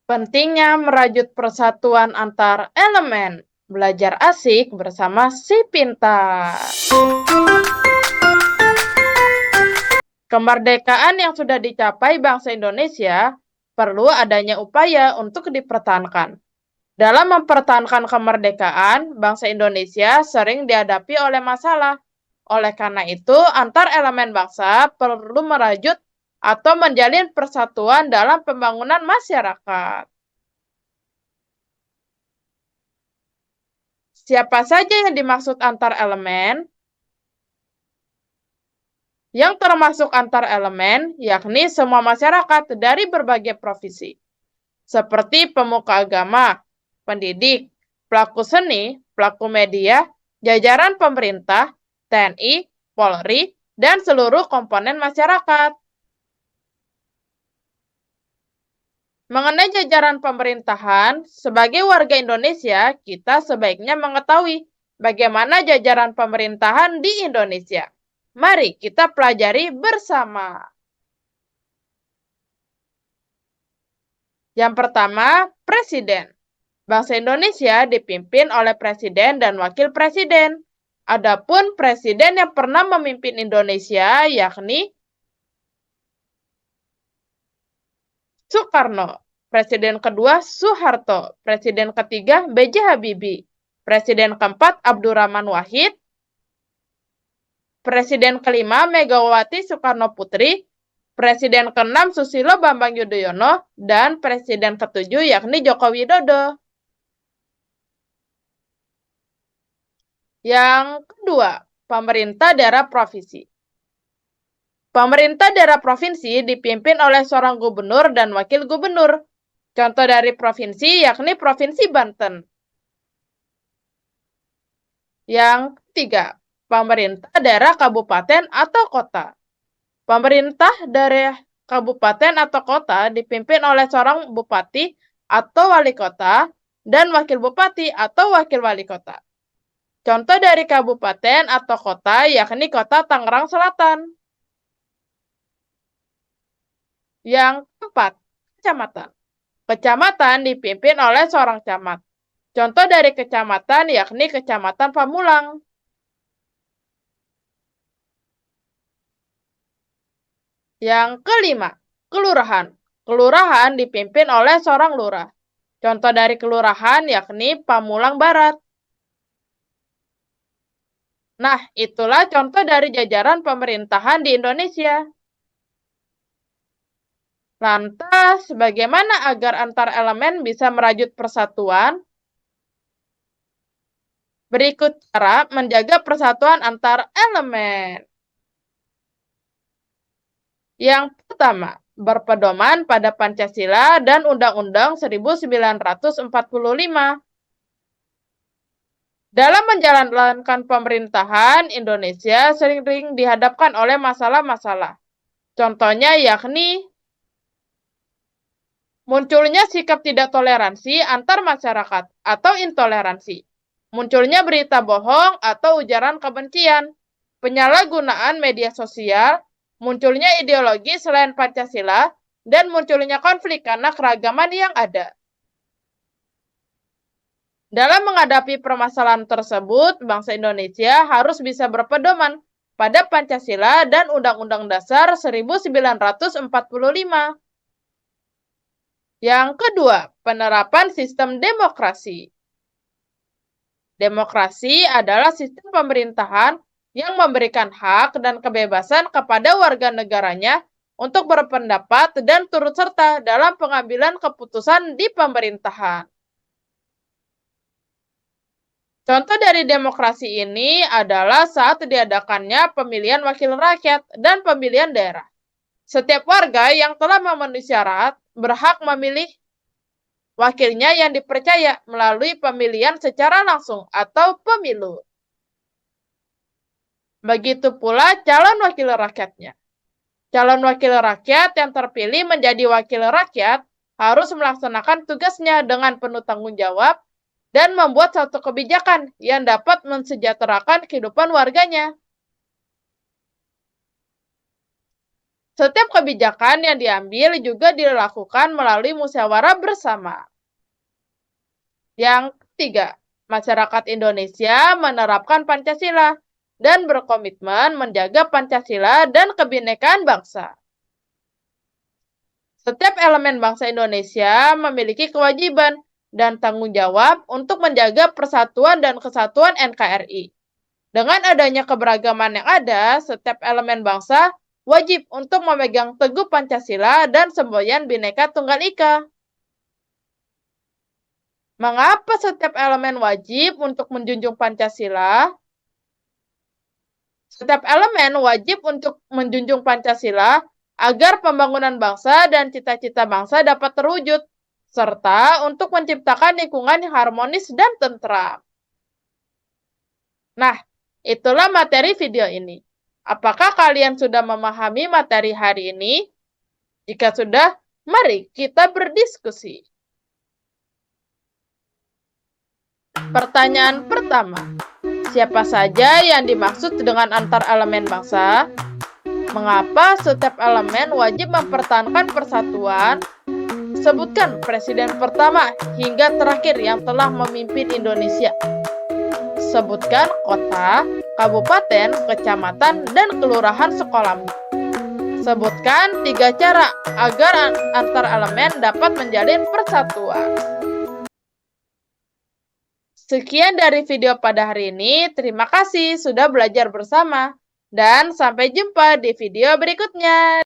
Pentingnya merajut persatuan antar elemen. Belajar asik bersama si pintar. Kemerdekaan yang sudah dicapai bangsa Indonesia perlu adanya upaya untuk dipertahankan. Dalam mempertahankan kemerdekaan, bangsa Indonesia sering dihadapi oleh masalah. Oleh karena itu, antar elemen bangsa perlu merajut atau menjalin persatuan dalam pembangunan masyarakat. Siapa saja yang dimaksud antar elemen? Yang termasuk antar elemen, yakni semua masyarakat dari berbagai profesi, seperti pemuka agama, pendidik, pelaku seni, pelaku media, jajaran pemerintah, TNI, Polri, dan seluruh komponen masyarakat. Mengenai jajaran pemerintahan, sebagai warga Indonesia, kita sebaiknya mengetahui bagaimana jajaran pemerintahan di Indonesia. Mari kita pelajari bersama. Yang pertama, Presiden. Bangsa Indonesia dipimpin oleh Presiden dan Wakil Presiden. Adapun Presiden yang pernah memimpin Indonesia yakni Soekarno. Presiden kedua Soeharto. Presiden ketiga B.J. Habibie. Presiden keempat Abdurrahman Wahid. Presiden kelima Megawati Soekarno Putri. Presiden keenam Susilo Bambang Yudhoyono. Dan Presiden ketujuh yakni Joko Widodo. Yang kedua, pemerintah daerah provinsi. Pemerintah daerah provinsi dipimpin oleh seorang gubernur dan wakil gubernur. Contoh dari provinsi yakni Provinsi Banten. Yang ketiga, pemerintah daerah kabupaten atau kota. Pemerintah daerah kabupaten atau kota dipimpin oleh seorang bupati atau wali kota dan wakil bupati atau wakil wali kota. Contoh dari kabupaten atau kota yakni kota Tangerang Selatan. Yang keempat, kecamatan. Kecamatan dipimpin oleh seorang camat. Contoh dari kecamatan yakni Kecamatan Pamulang. Yang kelima, kelurahan. Kelurahan dipimpin oleh seorang lurah. Contoh dari kelurahan yakni Pamulang Barat. Nah, itulah contoh dari jajaran pemerintahan di Indonesia. Lantas, bagaimana agar antar elemen bisa merajut persatuan? Berikut cara menjaga persatuan antar elemen. Yang pertama, berpedoman pada Pancasila dan Undang-Undang 1945. Dalam menjalankan pemerintahan, Indonesia sering dihadapkan oleh masalah-masalah. Contohnya yakni munculnya sikap tidak toleransi antar masyarakat atau intoleransi. Munculnya berita bohong atau ujaran kebencian. Penyalahgunaan media sosial, munculnya ideologi selain Pancasila, dan munculnya konflik karena keragaman yang ada. Dalam menghadapi permasalahan tersebut, bangsa Indonesia harus bisa berpedoman pada Pancasila dan Undang-Undang Dasar 1945. Yang kedua, penerapan sistem demokrasi. Demokrasi adalah sistem pemerintahan yang memberikan hak dan kebebasan kepada warga negaranya untuk berpendapat dan turut serta dalam pengambilan keputusan di pemerintahan. Contoh dari demokrasi ini adalah saat diadakannya pemilihan wakil rakyat dan pemilihan daerah. Setiap warga yang telah memenuhi syarat berhak memilih wakilnya yang dipercaya melalui pemilihan secara langsung atau pemilu. Begitu pula calon wakil rakyatnya. Calon wakil rakyat yang terpilih menjadi wakil rakyat harus melaksanakan tugasnya dengan penuh tanggung jawab dan membuat suatu kebijakan yang dapat mensejahterakan kehidupan warganya. Setiap kebijakan yang diambil juga dilakukan melalui musyawarah bersama. Yang ketiga, masyarakat Indonesia menerapkan Pancasila dan berkomitmen menjaga Pancasila dan kebinekaan bangsa. Setiap elemen bangsa Indonesia memiliki kewajiban dan tanggung jawab untuk menjaga persatuan dan kesatuan NKRI. Dengan adanya keberagaman yang ada, setiap elemen bangsa wajib untuk memegang teguh Pancasila dan semboyan Bhinneka Tunggal Ika. Mengapa setiap elemen wajib untuk menjunjung Pancasila? Setiap elemen wajib untuk menjunjung Pancasila agar pembangunan bangsa dan cita-cita bangsa dapat terwujud, serta untuk menciptakan lingkungan yang harmonis dan tentram. Nah, itulah materi video ini. Apakah kalian sudah memahami materi hari ini? Jika sudah, mari kita berdiskusi. Pertanyaan pertama, siapa saja yang dimaksud dengan antar elemen bangsa? Mengapa setiap elemen wajib mempertahankan persatuan? Sebutkan presiden pertama hingga terakhir yang telah memimpin Indonesia. Sebutkan kota, kabupaten, kecamatan, dan kelurahan sekolahmu. Sebutkan 3 cara agar antar elemen dapat menjalin persatuan. Sekian dari video pada hari ini. Terima kasih sudah belajar bersama. Dan sampai jumpa di video berikutnya.